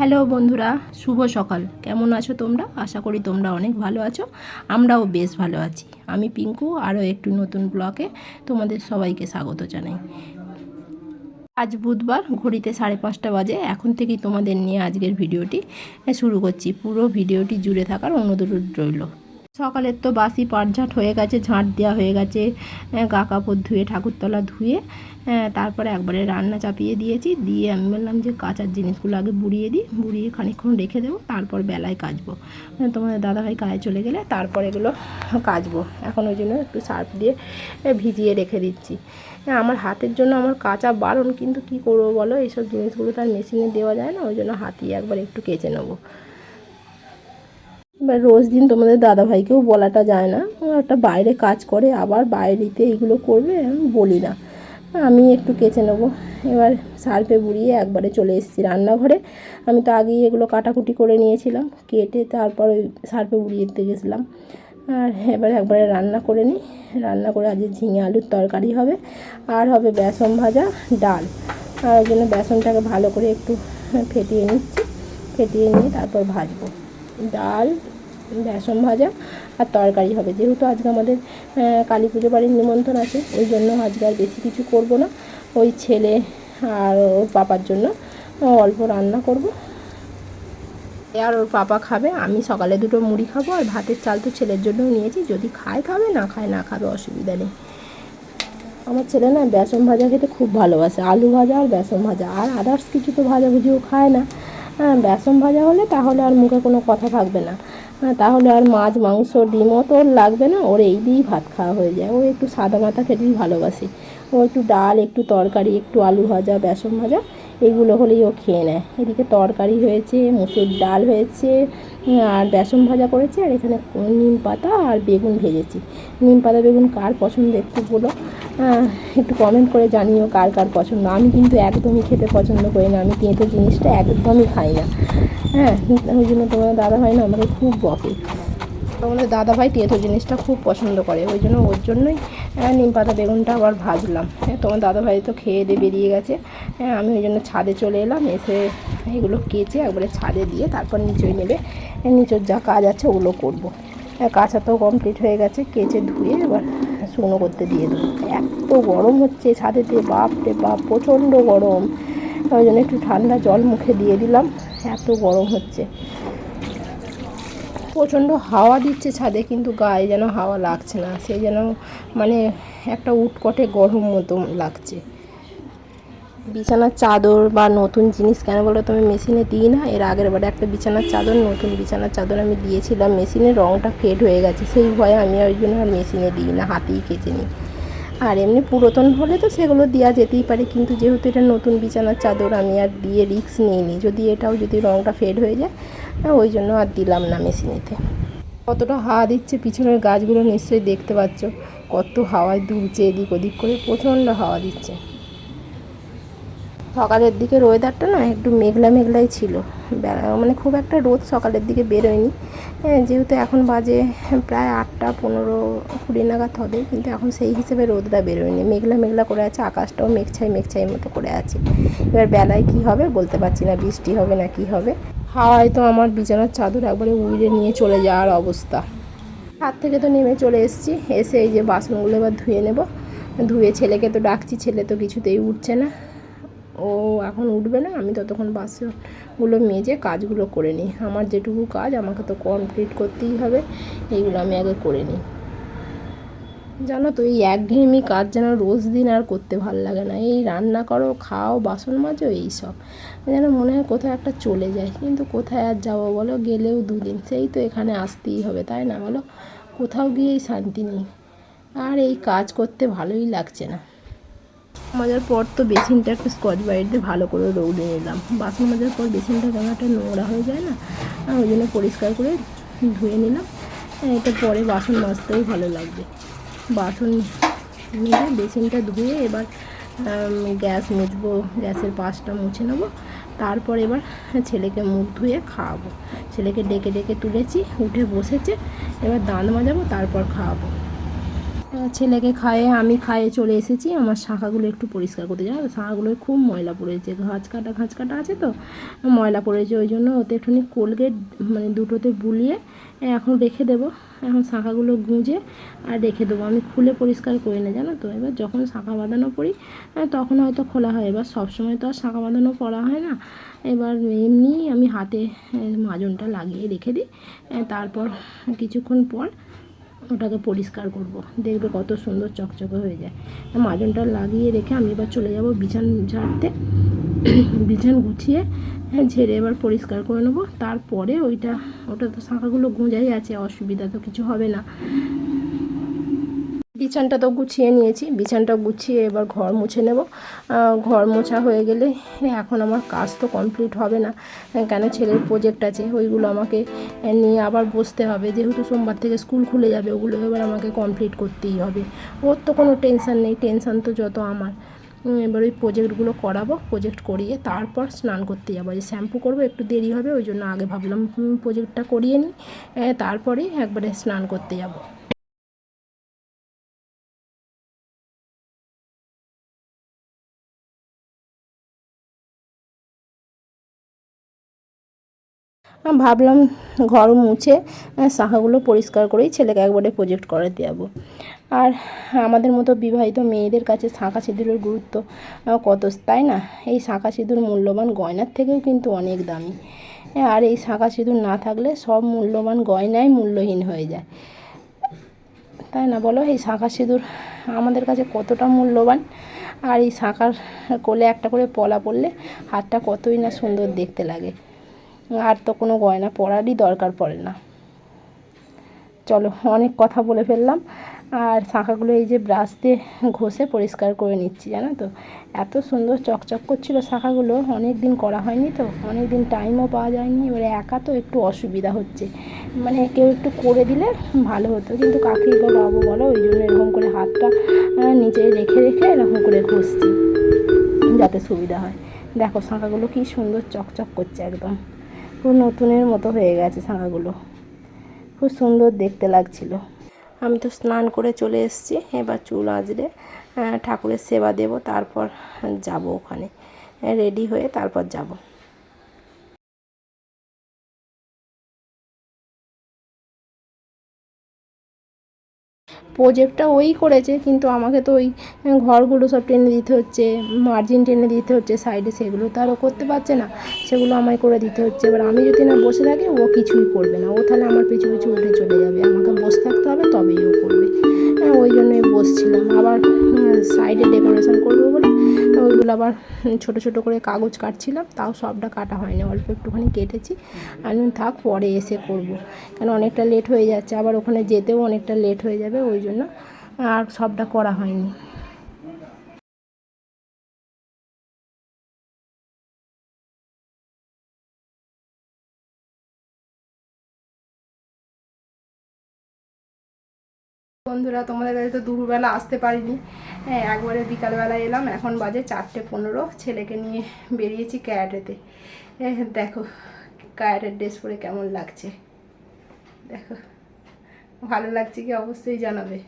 Hello বন্ধুরা, শুভ সকাল। কেমন আছো তোমরা? আশা করি তোমরা অনেক ভালো আছো। আমরাও বেশ ভালো আছি। আমি পিঙ্কু, আরও একটু নতুন ব্লগে তোমাদের সবাইকে স্বাগত জানাই। আজ বুধবার, ঘড়িতে 5:30 বাজে। এখন থেকেই তোমাদের নিয়ে আজকের ভিডিওটি শুরু করছি। পুরো ভিডিওটি জুড়ে থাকার অনুরোধ রইল। সকালের তো বাসি পাটঝাট হয়ে গেছে, ঝাঁট দেওয়া হয়ে গেছে, গা কাপড় ধুয়ে ঠাকুরতলা ধুয়ে তারপরে একবারে রান্না চাপিয়ে দিয়েছি। দিয়ে আমি বললাম যে কাঁচার জিনিসগুলো আগে বুড়িয়ে দিই, বুড়িয়ে খানিকক্ষণ রেখে দেবো, তারপর বেলায় কাচবো। তোমাদের দাদাভাই কাজে চলে গেলে তারপর এগুলো কাচবো। এখন ওই জন্য একটু সার্ফ দিয়ে ভিজিয়ে রেখে দিচ্ছি। আমার হাতের জন্য আমার কাচা বারণ, কিন্তু কি করবো বলো, এইসব জিনিসগুলো তার মেশিনে দেওয়া যায় না, ওই জন্য হাতিয়ে একবার একটু কেচে নেবো। এবার রোজ দিন তোমাদের দাদাভাইকেও বলাটা যায় না, একটা বাইরে কাজ করে আবার বাইরেতে এইগুলো করবে, আমি বলি না, আমি একটু কেচে নেবো। এবার সার্ফে বুড়িয়ে একবারে চলে এসেছি রান্নাঘরে। আমি তো আগেই এগুলো কাটাকুটি করে নিয়েছিলাম, কেটে তারপর ওই সার্ফে বুড়িয়ে দিতে গেছিলাম। আর এবার একবারে রান্না করে নিই। রান্না করে আজকে ঝিঙে আলুর তরকারি হবে, আর হবে বেসন ভাজা, ডাল। আর ওই জন্য বেসনটাকে ভালো করে একটু ফেটিয়ে নিচ্ছি, ফেটিয়ে নিয়ে তারপর ভাজবো। ডাল, বেসন ভাজা আর তরকারি হবে। যেহেতু আজকে আমাদের কালী পুজো বাড়ির নিমন্ত্রণ আছে, ওই জন্য আজকে আর বেশি কিছু করব না। ওই ছেলে আর ওর পাপার জন্য অল্প রান্না করব, আর ওর পাপা খাবে। আমি সকালে দুটো মুড়ি খাবো, আর ভাতের চাল তো ছেলের জন্যও নিয়েছি, যদি খায় খাবে, না খায় না খাবে, অসুবিধা নেই। আমার ছেলে না বেসন ভাজা খেতে খুব ভালোবাসে, আলু ভাজা আর বেসন ভাজা, আর আদার্স কিছু তো ভাজাভুজিও খায় না। বেসন ভাজা হলে তাহলে আর মুখে কোনো কথা থাকবে না, তাহলে আর মাছ মাংস ডিমও তো ওর লাগবে না, ওর এই দিয়েই ভাত খাওয়া হয়ে যায়। ও একটু সাদা মাথা খেতেই ভালোবাসে। ও একটু ডাল, একটু তরকারি, একটু আলু ভাজা, বেসন ভাজা, এইগুলো হলেই ও খেয়ে নেয়। এদিকে তরকারি হয়েছে, মুসুর ডাল হয়েছে, আর বেসন ভাজা করেছি, আর এখানে নিম পাতা আর বেগুন ভেজেছি। নিম পাতা বেগুন কার পছন্দ একটু বলো, একটু কমেন্ট করে জানিও কার কার পছন্দ। আমি কিন্তু একদমই খেতে পছন্দ করি না, আমি তেঁতো জিনিসটা একদমই খাই না। ওই জন্য তোমার দাদাভাই না আমাকে খুব বকে। তোমাদের দাদাভাই তেঁতো জিনিসটা খুব পছন্দ করে, ওই জন্য ওর জন্যই নিম পাতা বেগুনটা আবার ভাজলাম। তোমার দাদাভাই তো খেয়ে দিয়ে বেরিয়ে গেছে। আমি ওই জন্য ছাদে চলে এলাম, এসে এগুলো কেচে একবারে ছাদে দিয়ে তারপর নিচেই নেবে, নিচের যা কাজ আছে ওগুলো করবো। কাঁচা তো কমপ্লিট হয়ে গেছে, কেচে ধুয়ে এবার শুকনো করতে দিয়ে দেবো। এত গরম হচ্ছে ছাদেতে, বাপ রে বাপ, প্রচণ্ড গরম। ওই জন্য একটু ঠান্ডা জল মুখে দিয়ে দিলাম, এত গরম হচ্ছে। প্রচণ্ড হাওয়া দিচ্ছে ছাদে, কিন্তু গায়ে যেন হাওয়া লাগছে না, সেই যেন মানে একটা উটকটে গরম মতো লাগছে। বিছানার চাদর বা নতুন জিনিস কেন বলো তো আমি মেশিনে দিই না। এর আগের বারে একটা বিছানার চাদর, নতুন বিছানার চাদর আমি দিয়েছিলাম, মেশিনে রঙটা ফেড হয়ে গেছে, সেই ভয়ে আমি ওই জন্য আর মেশিনে দিই না, হাতেই কেচে নিই। আর এমনি পুরাতন হলে তো সেগুলো দেওয়া যেতেই পারে, কিন্তু যেহেতু এটা নতুন বিছানার চাদর, আমি আর দিয়ে রিস্ক নিইনি, যদি এটাও যদি রঙটা ফেড হয়ে যায়, ওই জন্য আর দিলাম না মেশিনেতে। কতটা হাওয়া দিচ্ছে, পিছনের গাছগুলো নিশ্চয়ই দেখতে পাচ্ছ কত হাওয়ায় দুলছে এদিক ওদিক করে, প্রচণ্ড হাওয়া দিচ্ছে। সকালের দিকের ওয়েদারটা না একটু মেঘলা মেঘলাই ছিল, মানে খুব একটা রোদ সকালের দিকে বেরোয়নি। যেহেতু এখন বাজে প্রায় 8টা 15-20 নাগাদ হবে, কিন্তু এখন সেই হিসেবে রোদটা বেরোয়নি, মেঘলা মেঘলা করে আছে, আকাশটাও মেঘছাই মেঘছাই মতো করে আছে। এবার বেলায় কি হবে বলতে পারছি না, বৃষ্টি হবে না কি হবে। হাওয়ায় তো আমার বিছানার চাদর একবারে উড়ে নিয়ে চলে যাওয়ার অবস্থা। হাত থেকে তো নেমে চলে এসেছি, এসে এই যে বাসনগুলো এবার ধুয়ে নেব। ধুয়ে ছেলেকে তো ডাকছি, ছেলে তো কিছুতেই উঠছে না, ও এখন উঠবে না। আমি ততক্ষণ বাসনগুলো মেজে কাজগুলো করে নিই, আমার যেটুকু কাজ আমাকে তো কমপ্লিট করতেই হবে, এইগুলো আমি আগে করে নিই। জানো তো এই একঘেয়েমি কাজ যেন রোজ দিন আর করতে ভালো লাগে না, এই রান্না করো, খাও, বাসন মাজো, এইসব যেন মনে হয় কোথাও একটা চলে যায়, কিন্তু কোথায় আর যাবো বলো, গেলেও 2 দিন, সেই তো এখানে আসতেই হবে, তাই না বলো, কোথাও গিয়েই শান্তি নেই, আর এই কাজ করতে ভালোই লাগছে না। মাজার পর তো বেসিনটা একটা স্কচ ব্রাইট দিয়ে ভালো করে রৌদে নিলাম, বাসন মাজার পর বেসিনটা কেমন একটা নোংরা হয়ে যায় না, ওই জন্য পরিষ্কার করে ধুয়ে নিলাম। এটা পরে বাসন মাজতেও ভালো লাগবে। বাসন মেজে বেসিনটা ধুয়ে এবার গ্যাস মুছবো, গ্যাসের পাশটা মুছে নেবো, তারপর এবার ছেলেকে মুখ ধুয়ে খাওয়াবো। ছেলেকে ডেকে ডেকে তুলেছি, উঠে বসেছে, এবার দাঁত মাজাবো, তারপর খাওয়াবো। ছেলেকে খাইয়ে আমি খাইয়ে চলে এসেছি। আমার শাখাগুলো একটু পরিষ্কার করতে, জানো তো শাখাগুলো খুব ময়লা পড়েছে, ঘাঁচ কাটা আছে তো ময়লা পড়েছে, ওই জন্য ওতে একটুখানি কোলগেট মানে দুটোতে বুলিয়ে এখন রেখে দেবো। এখন শাখাগুলো গুঁজে আর রেখে দেবো, আমি খুলে পরিষ্কার করি না জানো তো। এবার যখন শাখা বাঁধানো পড়ি তখন হয়তো খোলা হয়, এবার সবসময় তো আর শাখা বাঁধানো পড়া হয় না। এবার এমনি আমি হাতে মাজনটা লাগিয়ে রেখে দিই, তারপর কিছুক্ষণ পর ওটাকে পরিষ্কার করব, দেখবে কত সুন্দর চকচকে হয়ে যায়। মাজনটা লাগিয়ে রেখে আমি এবার চলে যাব বিছান ঝাড়তে। বিছান গুছিয়ে ঝেড়ে এবার পরিষ্কার করে নেবো। তারপরে ওটা তো শাখাগুলো গোঁজাই আছে, অসুবিধা তো কিছু হবে না। বিছানটা তো গুছিয়ে নিয়েছি, বিছানটা গুছিয়ে এবার ঘর মুছে নেব। ঘর মোছা হয়ে গেলে এখন আমার কাজ তো কমপ্লিট হবে না, কেন ছেলের প্রজেক্ট আছে, ওইগুলো আমাকে নিয়ে আবার বসতে হবে, যেহেতু সোমবার থেকে স্কুল খুলে যাবে, ওগুলো এবার আমাকে কমপ্লিট করতেই হবে। ওর তো কোনো টেনশান নেই, টেনশান তো যত আমার। এবার ওই প্রজেক্টগুলো করাবো, প্রজেক্ট করিয়ে তারপর স্নান করতে যাবো। যে শ্যাম্পু করবো একটু দেরি হবে, ওই জন্য আগে ভাবলাম প্রজেক্টটা করিয়ে নিই, তারপরেই একবারে স্নান করতে যাব। ভাবলাম ঘর মুছে শাখাগুলো পরিষ্কার করেই ছেলেকে একবারে প্রজেক্ট করাতে যাবো। আর আমাদের মতো বিবাহিত মেয়েদের কাছে শাঁখা সিঁদুরের গুরুত্ব কত, তাই না? এই শাঁখা সিঁদুর মূল্যবান গয়নার থেকেও কিন্তু অনেক দামি। আর এই শাঁখা সিঁদুর না থাকলে সব মূল্যবান গয়নাই মূল্যহীন হয়ে যায়, তাই না বলো? এই শাঁখা সিঁদুর আমাদের কাছে কতটা মূল্যবান। আর এই শাঁখার কোলে একটা করে পলা পড়লে হাতটা কতই না সুন্দর দেখতে লাগে। আর তো কোনো গয়না পরারই দরকার পড়ে না। চলো, অনেক কথা বলে ফেললাম। আর শাঁখাগুলো এই যে ব্রাশ দিয়ে ঘষে পরিষ্কার করে নিচ্ছি, জানো তো। এত সুন্দর চকচক করছিল শাঁখাগুলো, অনেক দিন করা হয়নি তো, অনেক দিন টাইমও পাওয়া যায়নি। এবারে একা তো একটু অসুবিধা হচ্ছে, মানে কেউ একটু করে দিলে ভালো হতো, কিন্তু কাকি বা বাবু বলো, ওই জন্য এরকম করে হাতটা নিচে রেখে রেখে এরকম করে ঘষছি যাতে সুবিধা হয়। দেখো শাঁখাগুলো কি সুন্দর চকচক করছে, একদম পুরো নতুনের মতো হয়ে গেছে শাঁখাগুলো, খুব সুন্দর দেখতে লাগছিল। আমি তো স্নান করে চলে এসেছি, এবার চুল আঁচড়ে ঠাকুরের সেবা দেব, তারপর যাব ওখানে, রেডি হয়ে তারপর যাব। প্রজেক্টটা ওই করেছে, কিন্তু আমাকে তো ওই ঘরগুলো সব টেনে দিতে হচ্ছে, মার্জিন টেনে দিতে হচ্ছে সাইডে, সেগুলো তো আরও করতে পারছে না, সেগুলো আমায় করে দিতে হচ্ছে। এবার আমি যদি না বসে থাকি, ও কিছুই করবে না, ও তাহলে আমার পিছু পিছু উঠে চলে যাবে, আমাকে বসে থাকতে হবে তবেই ও করবে। ওই জন্যই বসছিলাম। আবার সাইডে ডেকোরেশন করবো বলে ওইগুলো আবার ছোট ছোট করে কাগজ কাটছিলাম, তাও সবটা কাটা হয়নি, অল্প একটুখানি কেটেছি। আমি থাক পরে এসে করব, কেন অনেকটা লেট হয়ে যাচ্ছে, আবার ওখানে যেতেও অনেকটা লেট হয়ে যাবে, ওই জন্য আর সবটা করা হয়নি। বন্ধুরা, তোমাদের কাছে তো দুপুরবেলা আসতে পারিনি, একবারে বিকালবেলা এলাম। এখন বাজে 4:15, ছেলেকে নিয়ে বেরিয়েছি ক্যারাটেতে। দেখো ক্যারাটের ড্রেস পরে কেমন লাগছে, দেখো ভালো লাগছে কি অবশ্যই জানাবে।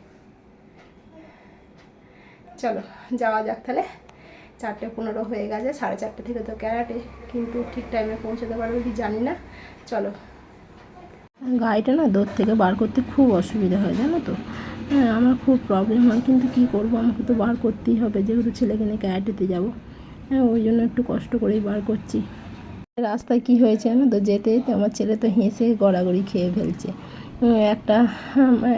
চলো যাওয়া যাক তাহলে। 4:15 হয়ে গেছে, 4:30 থেকে তো ক্যারাটে, কিন্তু ঠিক টাইমে পৌঁছাতে পারবে কি জানি না। চলো। গাড়িটা না দূর থেকে বার করতে খুব অসুবিধা হয়, জানো তো। আমার খুব প্রবলেম হয়, কিন্তু কি করব, আমাকে তো বার করতেই হবে, যেহেতু ছেলেকে নিয়ে ক্যারাটেতে যাবো। ওই জন্য একটু কষ্ট করেই বার করছি। রাস্তায় কি হয়েছে জানো তো, যেতে যেতে আমার ছেলে তো হেসে গড়াগড়ি খেয়ে ফেলছে।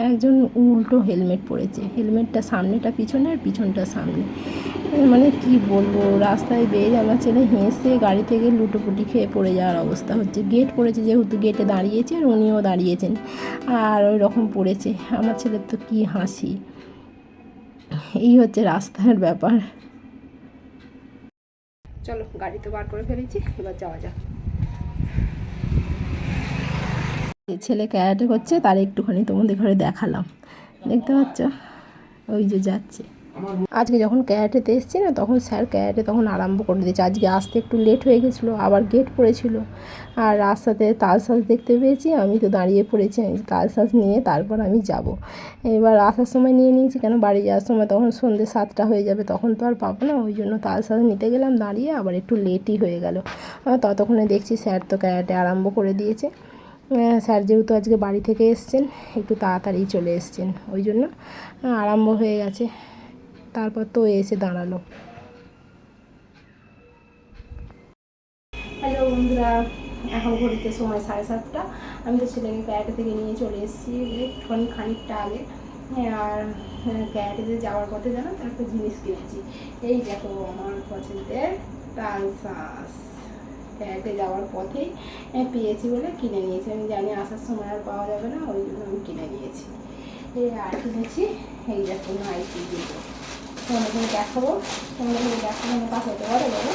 একজন উল্টো হেলমেট পরেছে, হেলমেটটা সামনেটা পিছনে আর পিছনটা সামনে, মানে কি বলবো, রাস্তায় বেরিয়ে আমার ছেলে হেসে গাড়ি থেকে লুটোপুটি খেয়ে পড়ে যাওয়ার অবস্থা হচ্ছে। গেট পড়েছে, যেহেতু গেটে দাঁড়িয়েছে আর উনিও দাঁড়িয়েছেন, আর ওই রকম পড়েছে। আমার ছেলের তো কি হাসি, এই হচ্ছে রাস্তার ব্যাপার। চলো, গাড়ি তো বার করে ফেলেছি, এবার যাওয়া যাক। ছেলে ক্যারাটে করছে, তার একটুখানি তোমাদের ঘরে দেখালাম, দেখতে পাচ্ছ, ওই যে যাচ্ছে। আজকে যখন ক্যারাটেতে এসেছি না, তখন স্যার ক্যারাটে তখন আরম্ভ করে দিয়েছে। আজকে আসতে একটু লেট হয়ে গেছিলো, আবার গেট পড়েছিল, আর রাস্তাতে তালসাজ দেখতে পেয়েছি, আমি তো দাঁড়িয়ে পড়েছি। তালসাজ নিয়ে তারপর আমি যাব। এবার আসার সময় নিয়ে নিয়েছি, কেন বাড়ি যাওয়ার সময় তখন সন্ধ্যে 7টা হয়ে যাবে, তখন তো আর পাবো না, ওই জন্য তালসাজ নিতে গেলাম দাঁড়িয়ে, আবার একটু লেটই হয়ে গেল। ততক্ষণে দেখছি স্যার তো ক্যারাটে আরম্ভ করে দিয়েছে। স্যার যেহেতু আজকে বাড়ি থেকে এসছেন, একটু তাড়াতাড়ি চলে এসছেন, ওই জন্য আরম্ভ হয়ে গেছে। তারপর তো এসে দাঁড়ালো। হ্যালো বন্ধুরা, এখন ঘড়িতে সময় 7:30। আমি তো ছেলেকে ক্যারাটে থেকে নিয়ে চলে এসেছি একটুখানি খানিকটা আগে। আর ক্যারাটেতে যাওয়ার পথে জানো তো একটা জিনিস কিনেছি। এই দেখো আমার পছন্দের তালসাজ, ক্যারাটে যাওয়ার পথেই পেয়েছি বলে কিনে নিয়েছি। আমি জানি আসার সময় আর পাওয়া যাবে না, ওই জন্য আমি কিনে নিয়েছি। এই আর কিনেছি এই দেখো নাইটি দুটো, তোমাদের দেখাবো, তোমাদের দেখাবো আমার কাছে হতে পারে বলো।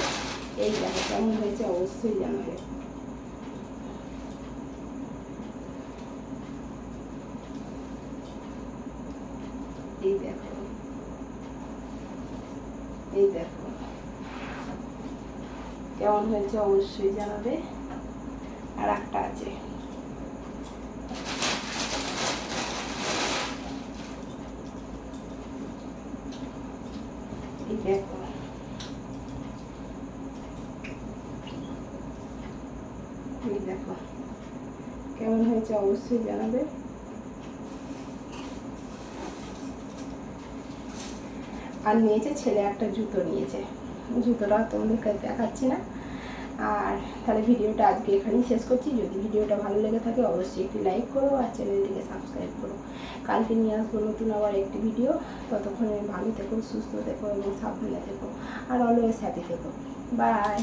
এই দেখো কেমন হয়েছে অবশ্যই জানাবে। এই দেখো, এই দেখো কেমন হয়েছে অবশ্যই জানাবে। আর একটা আছে, এই দেখো, এই দেখো কেমন হয়েছে অবশ্যই জানাবে। আর নিয়েছে ছেলে একটা জুতো নিয়েছে, জুতোটা তোমাদেরকে দেখাচ্ছি না। আর তাহলে ভিডিওটা আজকে এখানেই শেষ করছি। যদি ভিডিওটা ভালো লেগে থাকে অবশ্যই একটি লাইক করো আর চ্যানেলটিকে সাবস্ক্রাইব করো। কালকে নিয়ে আসবো নতুন আবার একটি ভিডিও। ততক্ষণে ভালো থেকো, সুস্থ থেকো এবং সাবধানে থেকো, আর অলওয়েজ হ্যাপি থেকো। বাই।